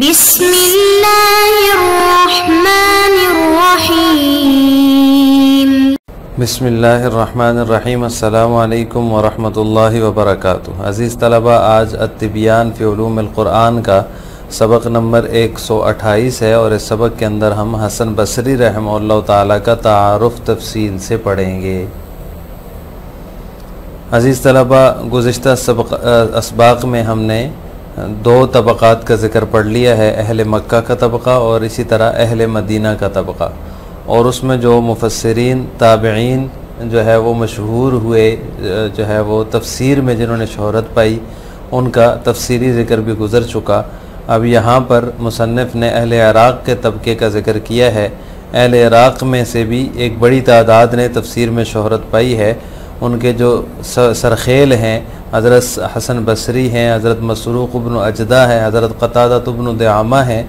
बिस्मिल्लाहिर्रहमानिर्रहीम। बिस्मिल्लाहिर्रहमानिर्रहीम। अस्सलामु अलैकुम वरहमतुल्लाहि वबरकातुहू। अज़ीज़ तलबा, आज अत्तिबियान फ़ी उलूमिल क़ुरआन का सबक नंबर 128 है और इस सबक के अंदर हम हसन बसरी रहमहुल्लाह ताला का तारुफ़ तफ़सील से पढ़ेंगे। अज़ीज़ तलबा, गुज़िश्ता असबाक़ में हमने दो तबक़ात का ज़िक्र पढ़ लिया है, अहले मक्का का तबक़ा और इसी तरह अहले मदीना का तबक़ा। और उसमें जो मुफ़स्सिरीन ताबिईन जो है वो मशहूर हुए, जो है वो तफ़सीर में जिन्होंने शोहरत पाई, उनका तफ़सीरी ज़िक्र भी गुज़र चुका। अब यहाँ पर मुसन्निफ़ ने अहले इराक़ के तबक़े का ज़िक्र किया है। अहले इराक़ में से भी एक बड़ी तादाद ने तफ़सीर में शोहरत पाई है। उनके जो सरखेल हैं, हज़रत हसन बसरी हैं, हज़रत मसरूक़ इब्न अजदा हैं, हज़रत क़तादा इब्न दिआमा हैं,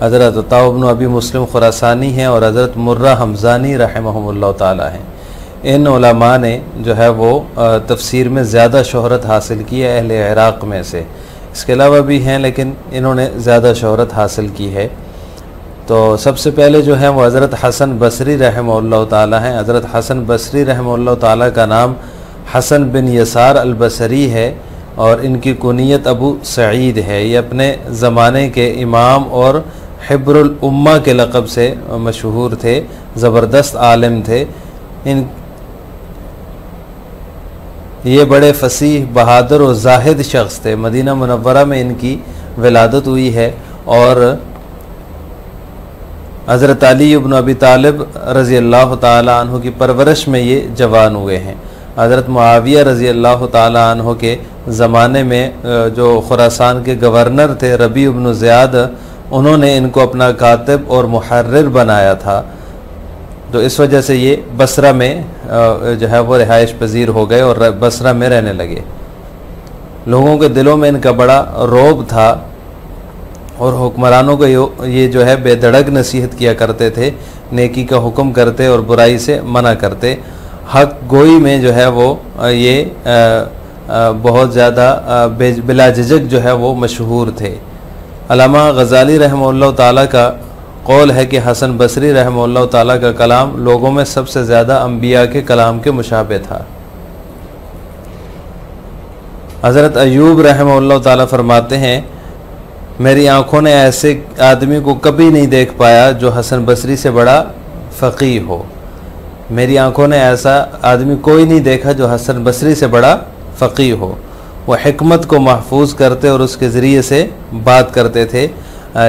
हज़रत अता इब्न अबी मुस्लिम खुरासानी हैं और हज़रत मुर्रा हमज़ानी रहमहुमुल्लाह ताला हैं। इन उलमा ने जो है वो तफ़सीर में ज़्यादा शोहरत हासिल की है अहले इराक़ में से। इसके अलावा भी हैं लेकिन इन्होंने ज़्यादा शोहरत हासिल की है। तो सबसे पहले जो है वो हज़रत हसन बसरी रहमहुल्लाह ताला हैं। हज़रत हसन बसरी रहमहुल्लाह ताला का नाम हसन बिन यसार अल बसरी है और इनकी कुनियत अबू सईद है। ये अपने ज़माने के इमाम और हिब्रुल उम्मा के लक़ब से मशहूर थे, ज़बरदस्त आलिम थे। ये बड़े फसीह, बहादुर और ज़ाहिद शख्स थे। मदीना मुनव्वरा में इनकी विलादत हुई है और हज़रत अली इब्न अबी तालिब रज़ी अल्लाह ताला अन्हु की परवरिश में ये जवान हुए हैं। हज़रत मुआविया रज़ी अल्लाह ताला अन्हु के ज़माने में जो खुरासान के गवर्नर थे रबी इब्न ज़ियाद, उन्होंने इनको अपना कातिब और मुहर्रिर बनाया था। तो इस वजह से ये बसरा में जो है वो रिहाइश पजीर हो गए और बसरा में रहने लगे। लोगों के दिलों में इनका बड़ा रौब था और हुक्मरानों को ये जो है बेधड़क नसीहत किया करते थे, नेकी का हुक्म करते और बुराई से मना करते। हक गोई में जो है वो ये बहुत ज़्यादा बिला झिझक जो है वो मशहूर थे। अल्लामा गज़ाली रहमहुल्लाह ताला का कौल है कि हसन बसरी रहमहुल्लाह ताला का कलाम लोगों में सबसे ज़्यादा अम्बिया के कलाम के मुशाबे था। हज़रत अयूब रहमहुल्लाह ताला फरमाते हैं, मेरी आँखों ने ऐसे आदमी को कभी नहीं देख पाया जो हसन बसरी से बड़ा फ़क़ीह हो। मेरी आँखों ने ऐसा आदमी कोई नहीं देखा जो हसन बसरी से बड़ा फ़क़ीह हो। वह हिकमत को महफूज करते और उसके ज़रिए से बात करते थे।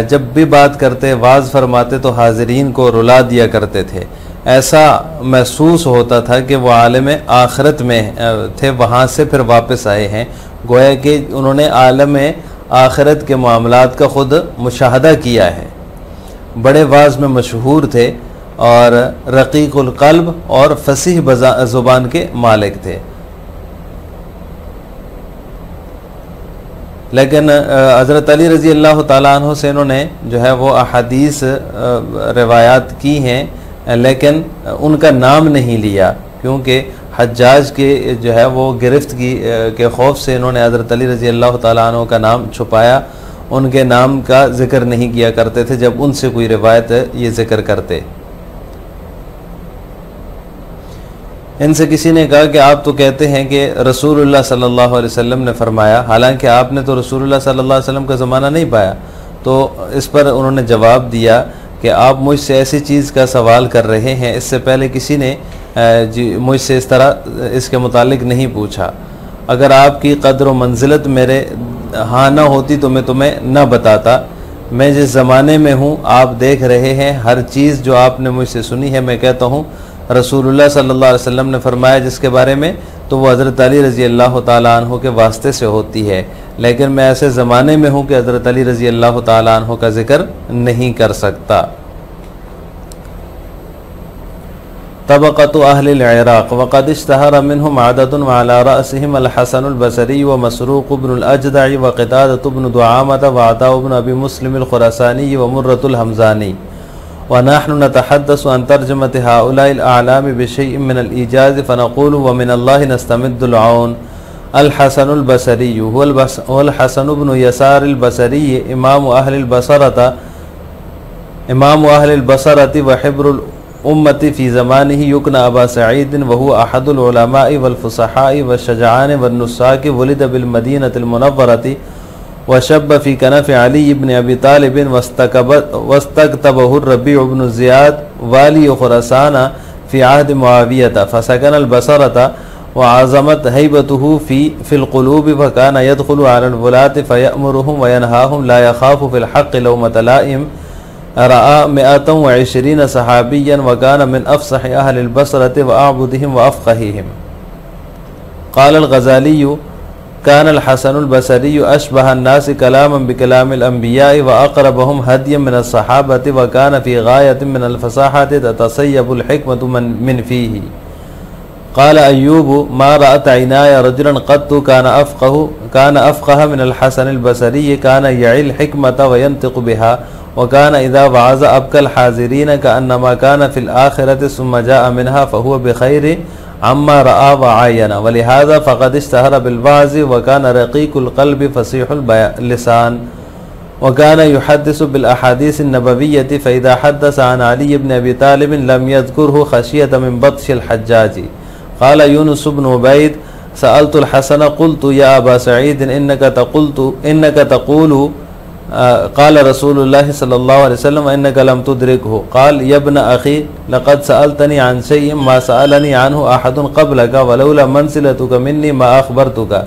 जब भी बात करते, वाज़ फरमाते तो हाज़रीन को रुला दिया करते थे। ऐसा महसूस होता था कि वह आलम आखिरत में थे, वहाँ से फिर वापस आए हैं। गोया कि उन्होंने आलम आखिरत के मामलात का ख़ुद मुशाहदा किया है। बड़े वाज़ में मशहूर थे और रक़ीक़ुल क़ल्ब और फसीह ज़ुबान के मालिक थे। लेकिन हज़रत अली रज़ी अल्लाह ताला अन्हु से इन्होंने जो है वो अहादीस रिवायात की हैं, लेकिन उनका नाम नहीं लिया क्योंकि हज्जाज के जो है वो गिरफ्त के खौफ से इन्होंने हज़रत अली रज़ी अल्लाह ताला अन्हु का नाम छुपाया। उनके नाम का ज़िक्र नहीं किया करते थे जब उनसे कोई रिवायत ये ज़िक्र करते। इनसे किसी ने कहा कि आप तो कहते हैं कि रसूलुल्लाह सल्लल्लाहु अलैहि वसल्लम ने फरमाया, हालांकि आपने तो रसूलुल्लाह सल्लल्लाहु अलैहि वसल्लम का ज़माना नहीं पाया। तो इस पर उन्होंने जवाब दिया कि आप मुझसे ऐसी चीज़ का सवाल कर रहे हैं, इससे पहले किसी ने मुझसे इस तरह इसके मुतालिक नहीं पूछा। अगर आपकी क़द्र व मंजिलत मेरे हाँ न होती तो मैं तुम्हें न बताता। मैं जिस ज़माने में हूँ आप देख रहे हैं, हर चीज़ जो आपने मुझसे सुनी है मैं कहता हूँ रसूलुल्लाह सल्लल्लाहु अलैहि वसल्लम ने फरमाया जिसके बारे में, तो वो हज़रत अली रज़ी अल्लाह ताला अन्हु के वास्ते से होती है। लेकिन मैं ऐसे ज़माने में हूँ कि हज़रत अली रज़ी अल्लाह ताला अन्हु का ज़िक्र नहीं कर सकता। तबक़तु अहलिल इराक़ वक़द इश्तहर मिनहुम अददुन व अला रअसिहिम अल हसनुल बसरी व मसरूक़ इब्नुल अजदा व क़तादतु इब्नु दुआमह व अता इब्नु अबी मुस्लिम अल खुरासानी व मुर्रतुल हमज़ानी व नहनु नतहद्दसु अन तर्जुमति हाउलाइल अअलाम बिशैइन मिनल इजाज़ फ़नक़ूलु व मिनल्लाहि नस्तमिद्दुल औन। अल हसनुल बसरी वल हसन इब्न यसार अल बसरी इमाम अहल बसरती व हिब्रुल उम्मती फ़ी ज़मानिही युकना अबा सईद व हुवा अहदुल उलमाई वल फुसहाई व शजाआन व नुस्साक वलिद बिल मदीनतिल मुनव्वरती व शब्ब फ़ी कनफ़ अली इब्न अबी तालिब वस्तकतबहु रबी इब्न ज़ियाद वाली खुरासान फ़ी अहद मुआवियता फ़सकन अल बसरता व आज़मत हैबतुहु फ़िल क़ुलूब व कान यदख़ुलु अलल वलात फ़यअमुरुहुम व यनहाहुम ला यख़ाफ़ु फ़िल हक़्क़ि लौमत लाइम रआ मिअतन व इशरीन सहाबियन व कान मिन अफ़सह अहलिल बसरति व अअबुदिहिम व अफ़क़हिहिम। क़ाल अल ग़ज़ाली कान अल हसनुल बसरी अशबह अन्नास कलामन बिकलामिल अंबिया व अक़रबहुम हदियन मिन अस्सहाबति व कान फ़ी गायतिन मिन अल फ़साहति ततसय्यबुल हिकमतु मिन फ़ीही। क़ाल अय्यूब मा रअत ऐनाय रजुलन क़त्तु कान अफ़क़ह मिन अल हसनिल बसरी कान यइल हिकमत व यंतिक़ु बिहा व कान इज़ा वअज़ अबकल हाज़िरीन कअन्नमा कान फ़िल आख़िरति सुम्मा जाअ मिनहा फ़हुव बिख़ैरि अम्मा रआ व आयना व लिहाज़ा फ़क़द इश्तहर बिल वअज़ व कान रक़ीक़ुल क़ल्बि फ़सीहुल लिसान व कान युहद्दिसु बिल अहादीस नबविय्यति फ़इज़ा हद्दस अन अली इब्न अबी तालिब लम यज़कुरहु ख़शियत मिन बत्शिल हज्जाजी। क़ाल यूनुस इब्न उबैद सअल्तुल हसन क़ुल्तु या अबा सईद इन्नका तक़ूलु क़ाल रसूलुल्लाह सल्लल्लाहु अलैहि वसल्लम इन्नका लम तुदरिकहु। क़ाल या इब्न अख़ी लक़द सअल्तनी अन शैइन मा सअलनी अन्हु अहदुन क़ब्लका वलौला मंज़िलतुका मिन्नी मा अख़बरतुका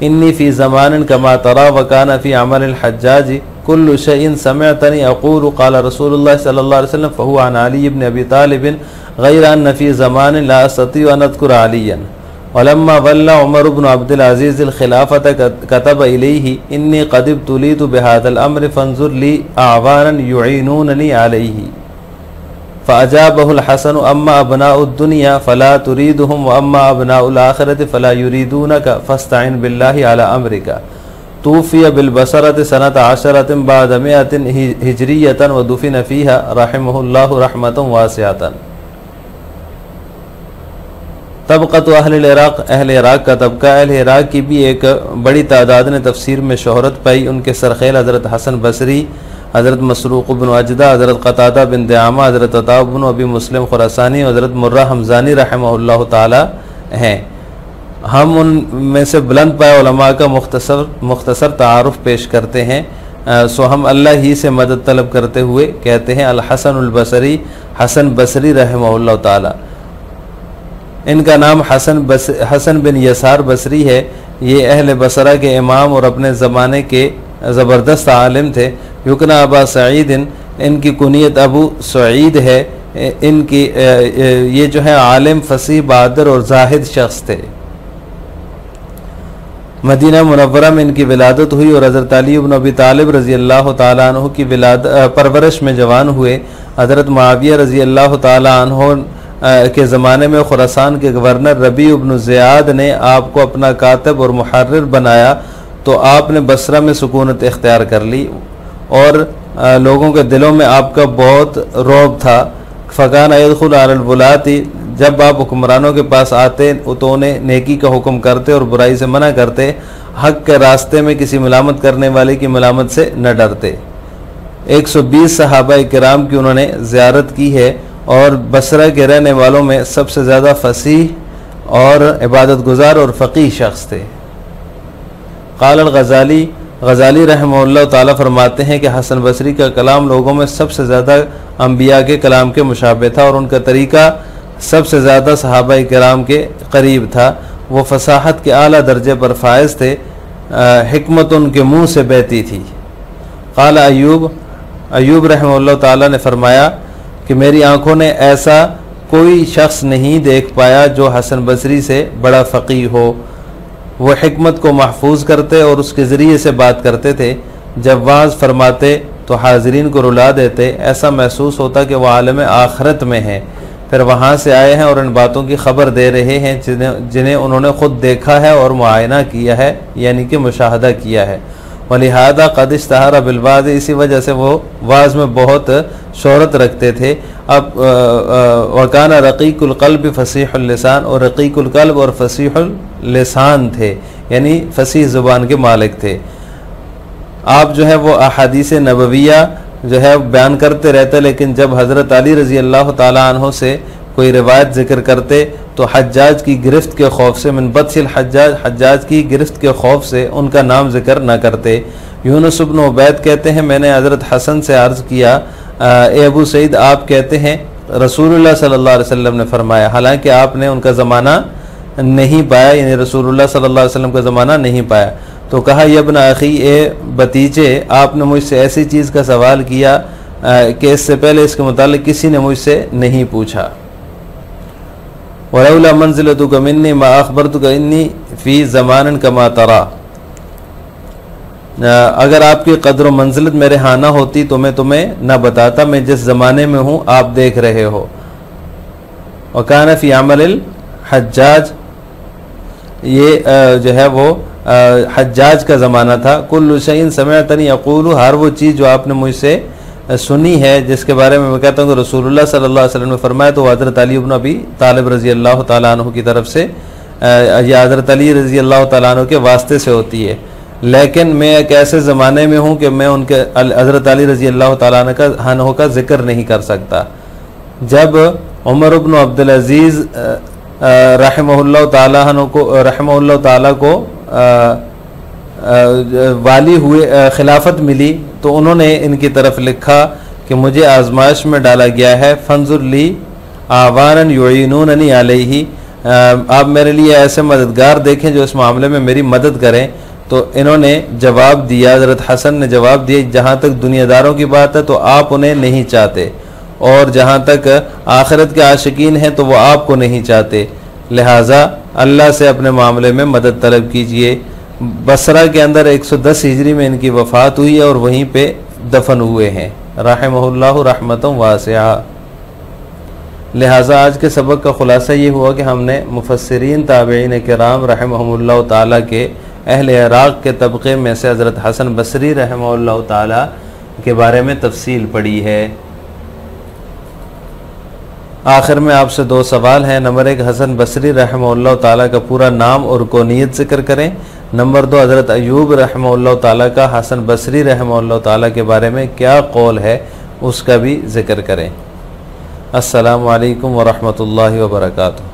इन्नी फ़ी ज़मानिन कमा तरा व कान फ़ी अमलिल हज्जाज कुल्लु शैइन समिअतनी अक़ूलु क़ाल रसूलुल्लाह सल्लल्लाहु अलैहि वसल्लम फ़हुवा अन अली इब्न अबी तालिब ग़ैर अन्न फ़ी ज़मानिन ला अस्ततिअ अन अज़कुर अलियन। वलम्मा वल्ला उमर इब्न अब्दुल अज़ीज़ अल खिलाफत कतब इलैहि इन्नी क़द इब्तुलीतु बिहाज़ल अम्र फ़ंज़ुर ली अअवानन युईनूननी अलैहि फ़अजाबहुल हसन अम्मा अबनाउद दुनिया फ़ला तुरीदुहुम व अम्मा अबनाउल आख़िरति फ़ला युरीदूनका फ़स्तईन बिल्लाहि अला अम्रिका। तूफ़िया बिल बसरति सनत अशरतिन बाद मिअतिन हिजरियतन व दुफ़िन फ़ीहा रहिमहुल्लाहु रहमतन वासिअतन। तबक़त अहल इराक़, अहल इराक़ का तबका। अहल इराक़ की भी एक बड़ी तादाद ने तफसीर में शोहरत पाई। उनके सरखेल हज़रत हसन बसरी, हज़रत मसरूक़ बिन अजदा, हज़रत क़तादा बिन दिआमा, हज़रत अता बिन अबी मुस्लिम खुरासानी, हज़रत मुर्रा हमज़ानी रहमहुल्लाह ताला हैं। हम उनमें से बुलंद पाए उलमा का मुख्तसर तारुफ़ पेश करते हैं। सो हम अल्लाह ही से मदद तलब करते हुए कहते हैं अल हसनुल बसरी, हसन बसरी रहमहुल्लाह ताला। इनका नाम हसन बिन यसार बसरी है। ये अहल बसरा के इमाम और अपने ज़माने के ज़बरदस्त आलिम थे। युकना अबा सईद, इनकी कुनियत अबू सईद है। इनकी ये जो है आलिम, फसीह, बहादुर और जाहिद शख्स थे। मदीना मुनव्वरा में इनकी विलादत हुई और हज़रत अली इब्न अबी तालिब रज़ी अल्लाह ताला अन्हु की परवरिश में जवान हुए। हज़रत मुआविया रज़ी अल्लाह ताला अन्हु के ज़माने में खुरासान के गवर्नर रबी इब्न ज़ियाद ने आपको अपना कातिब और मुहर्रिर बनाया, तो आपने बसरा में सुकूनत इख्तियार कर ली और लोगों के दिलों में आपका बहुत रौब था। फ़कान यदखुलु अलल वुलाती, जब आप हुक्मरानों के पास आते तो उन्हें नेकी का हुक्म करते और बुराई से मना करते। हक़ के रास्ते में किसी मलामत करने वाले की मलामत से न डरते। 120 सहाबा किराम की उन्होंने ज़ियारत की है और बसरा के रहने वालों में सबसे ज़्यादा फसीह और इबादत गुजार और फ़क़ीह शख्स थे। क़ाल ग़ज़ाली रहमहुल्लाह ताला फरमाते हैं कि हसन बसरी का कलाम लोगों में सबसे ज़्यादा अंबिया के कलाम के मुशाबे था और उनका तरीक़ा सबसे ज़्यादा सहाबा किराम के करीब था। वो फसाहत के आला दर्जे पर फायज़ थे। हिकमत उनके मुँह से बहती थी। क़ाल अय्यूब रहमहुल्लाह ताला ने फरमाया कि मेरी आँखों ने ऐसा कोई शख्स नहीं देख पाया जो हसन बसरी से बड़ा फ़क़ीह हो। वो हिकमत को महफूज करते और उसके ज़रिए से बात करते थे। जब वाज़ फरमाते तो हाज़रीन को रुला देते। ऐसा महसूस होता कि वह आलम आखिरत में है, फिर वहाँ से आए हैं और इन बातों की ख़बर दे रहे हैं जिन्हें उन्होंने ख़ुद देखा है और मुआयना किया है, यानी कि मुशाहदा किया है। वलिहादा क़द इश्तहर बिलवाज़, इसी वजह से वो वाज़ में बहुत शोहरत रखते थे। अब वकाना रक़ीक़ुल क़ल्ब फ़सीहुल लिसान, और रक़ीक़ुल क़ल्ब और फ़सीहुल लिसान थे, यानी फसीह ज़ुबान के मालिक थे। आप जो है वो अहादीस नबविया जो है बयान करते रहते, लेकिन जब हज़रत अली रज़ी अल्लाह ताला अन्हो से कोई रिवायत ज़िक्र करते तो हज्जाज की गिरफ्त के खौफ से, मिन बत्सिल हज्जाज की गिरफ्त के खौफ से उनका नाम ज़िक्र न करते। यूनुस इब्न उबैद कहते हैं मैंने हज़रत हसन से अर्ज़ किया, ए अबू सईद आप कहते हैं रसूलुल्लाह सल्लल्लाहु अलैहि वसल्लम ने फरमाया, हालांकि आपने उनका ज़माना नहीं पाया, यानी रसूलुल्लाह सल्लल्लाहु अलैहि वसल्लम का ज़माना नहीं पाया। तो कहा यब्न अखी, ए भतीजे, आपने मुझसे ऐसी चीज़ का सवाल किया कि इससे पहले इसके मुतालिक किसी ने मुझसे नहीं पूछा। वलौला मंज़िलतुका मिन्नी मा अख़बरतुका इन्नी फ़ी ज़मानिन कमा तरा, अगर आपकी कद्र मंजिलत मेरे यहाँ ना होती तो मैं तुम्हें न बताता मैं जिस ज़माने में हूँ आप देख रहे हो। वकान फ़ी अमल हज्जाज, ये जो है वो हज्जाज का ज़माना था। कुल्लु शैइन समिअतनी यक़ूलु, हर वो चीज़ जो आपने मुझसे सुनी है जिसके बारे में मैं कहता हूँ कि रसूलुल्लाह सल्लल्लाहु अलैहि वसल्लम ने फरमाया, तो हज़रत अली इब्न अबी तालिब रज़ी अल्लाह ताला अन्हु की तरफ से या हज़रत अली रज़ी अल्लाह ताला अन्हु के वास्ते से होती है। लेकिन मैं एक ऐसे ज़माने में हूँ कि मैं उनके हज़रत अली रज़ी अल्लाह ताला अन्हु का ज़िक्र नहीं कर सकता। जब उमर इब्न अब्दुल अज़ीज़ रहमहुल्लाह ताला को वाली हुए खिलाफत मिली तो उन्होंने इनकी तरफ लिखा कि मुझे आजमाइश में डाला गया है, फंजुरली आवानन युईनूननी अलैहि, आप मेरे लिए ऐसे मददगार देखें जो इस मामले में मेरी मदद करें। तो इन्होंने जवाब दिया, हज़रत हसन ने जवाब दिया, जहाँ तक दुनियादारों की बात है तो आप उन्हें नहीं चाहते, और जहाँ तक आखिरत के आशिकीन हैं तो वो आपको नहीं चाहते, लिहाजा अल्लाह से अपने मामले में मदद तलब कीजिए। बसरा के अंदर 110 हिजरी में इनकी वफ़ात हुई है और वहीं पे दफन हुए हैं रहमहुल्लाह रहमतन वासिआ। लिहाजा आज के सबक का ख़ुलासा ये हुआ कि हमने मुफस्सिरीन ताबईन किराम रहमहुल्लाह ताला के अहले इराक़ के तबक़े में से हज़रत हसन बसरी रहमहुल्लाह ताला के बारे में तफसील पढ़ी है। आखिर में आपसे दो सवाल हैं। नंबर 1, हसन बसरी रहमहुल्लाह ताला का पूरा नाम और कौनियत ज़िक्र करें। नंबर 2, हज़रत अयूब रहमहुल्लाह ताला का हसन बसरी रहमहुल्लाह ताला के बारे में क्या कौल है उसका भी ज़िक्र करें। अस्सलामु अलैकुम व रहमतुल्लाहि व बरकातुहू।